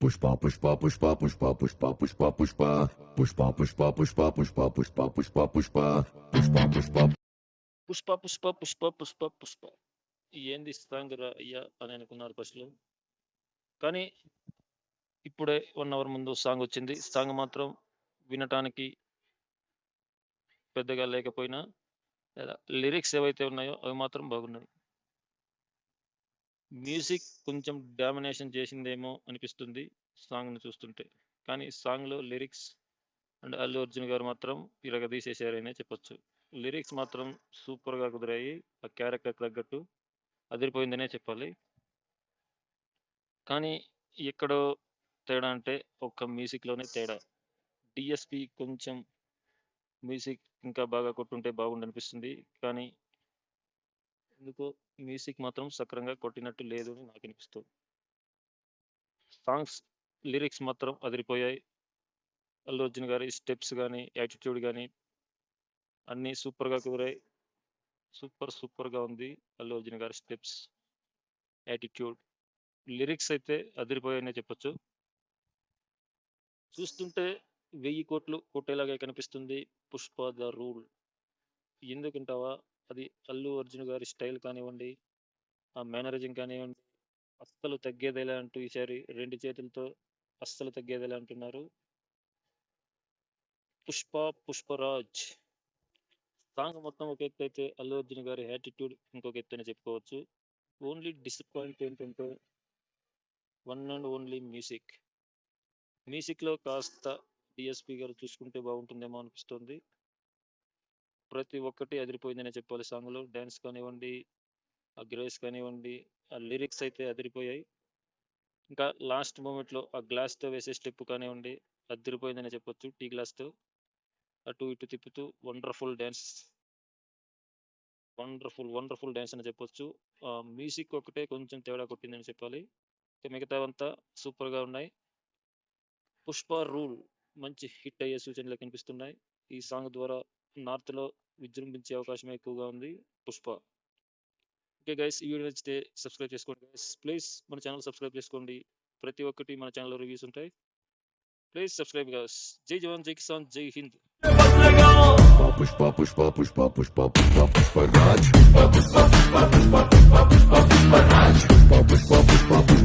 Pushpa pushpa pushpa pushpa pushpa pushpa pushpa pushpa pushpa pushpa pushpa pushpa pushpa pushpa pushpa pushpa Pushpa Pushpa Pushpa Pushpa Pushpa ఏంది song రా అయ్యా అని అనుకున్నారు ఫస్ట్లో. కానీ ఇప్పుడే 1 అవర్ ముందు సాంగ్ వచ్చింది. సాంగ్ మాత్రం వినటానికి పెద్దగా లేకపోయినా లిరిక్స్ ఏవైతే ఉన్నాయో అవి మాత్రం బాగున్నాయి. మ్యూజిక్ కొంచెం డామినేషన్ చేసిందేమో అనిపిస్తుంది సాంగ్ని చూస్తుంటే. కానీ సాంగ్లో లిరిక్స్ అండ్ అల్లు అర్జున్ గారు మాత్రం ఇరగదీసేశారనే చెప్పొచ్చు. లిరిక్స్ మాత్రం సూపర్గా కుదిరాయి. ఆ క్యారెక్టర్ తగ్గట్టు అదిరిపోయిందనే చెప్పాలి. కానీ ఎక్కడో తేడా అంటే ఒక్క మ్యూజిక్లోనే తేడా. డిఎస్పి కొంచెం మ్యూజిక్ ఇంకా బాగా కొట్టుంటే బాగుండనిపిస్తుంది. కానీ ఎందుకో మ్యూజిక్ మాత్రం సక్రంగా కొట్టినట్టు లేదు అని నాకు అనిపిస్తుంది. సాంగ్స్ లిరిక్స్ మాత్రం అదిరిపోయాయి. అల్లు అర్జున్ గారి స్టెప్స్ కానీ యాటిట్యూడ్ కానీ అన్నీ సూపర్గా కుదిరాయి. సూపర్గా ఉంది అల్లు అర్జున్ గారి స్టెప్స్, యాటిట్యూడ్. లిరిక్స్ అయితే అదిరిపోయాయనే చెప్పొచ్చు. చూస్తుంటే 1000 కోట్లు కొట్టేలాగా కనిపిస్తుంది పుష్ప ద రూల్. ఎందుకంటావా, అది అల్లు అర్జున్ గారి స్టైల్ కానివ్వండి, ఆ మేనరిజం కానివ్వండి, అస్సలు తగ్గేదేలా అంటూ ఈసారి 2 చేతులతో అస్సలు తగ్గేదేలా అంటున్నారు. పుష్పరాజ్ సాంగ్ మొత్తం ఒక ఎత్తు అయితే అల్లు అర్జున్ గారి యాటిట్యూడ్ ఇంకొక ఎత్తు అని చెప్పుకోవచ్చు. ఓన్లీ డిసప్పాయింట్ ఏంటంటే వన్ అండ్ ఓన్లీ మ్యూజిక్లో కాస్త డిఎస్పి గారు చూసుకుంటే బాగుంటుందేమో అనిపిస్తుంది. ప్రతి ఒక్కటి అదిరిపోయిందనే చెప్పాలి. సాంగ్లో డ్యాన్స్ కానివ్వండి, ఆ గ్రేస్ కానివ్వండి, ఆ లిరిక్స్ అయితే అదిరిపోయాయి. ఇంకా లాస్ట్ మూమెంట్లో ఆ గ్లాస్తో వేసే స్టెప్ కానివ్వండి అదిరిపోయిందనే చెప్పొచ్చు. టీ గ్లాస్తో అటు ఇటు తిప్పుతూ వండర్ఫుల్ డ్యాన్స్ అని చెప్పొచ్చు. మ్యూజిక్ ఒకటే కొంచెం తేడా కొట్టిందని చెప్పాలి. మిగతావంతా సూపర్గా ఉన్నాయి. పుష్ప రూల్ మంచి హిట్ అయ్యే సూచనలు కనిపిస్తున్నాయి. ఈ సాంగ్ ద్వారా నార్త్లో విజృంభించే అవకాశం ఎక్కువగా ఉంది పుష్ప. ఓకే గైస్, ఈ వీడియో నచ్చితే సబ్స్క్రైబ్ చేసుకోండి గైస్. ప్లీజ్ మన ఛానల్ సబ్స్క్రైబ్ చేసుకోండి. ప్రతి ఒక్కటి మన ఛానల్లో రివ్యూస్ ఉంటాయి. Please subscribe guys. జై జవాన్, జై కిసాన్, జై Hind. pushpa pushpa pushpa pushpa pushpa pushpa raj pushpa pushpa pushpa pushpa pushpa pushpa pushpa raj pushpa pushpa pushpa pushpa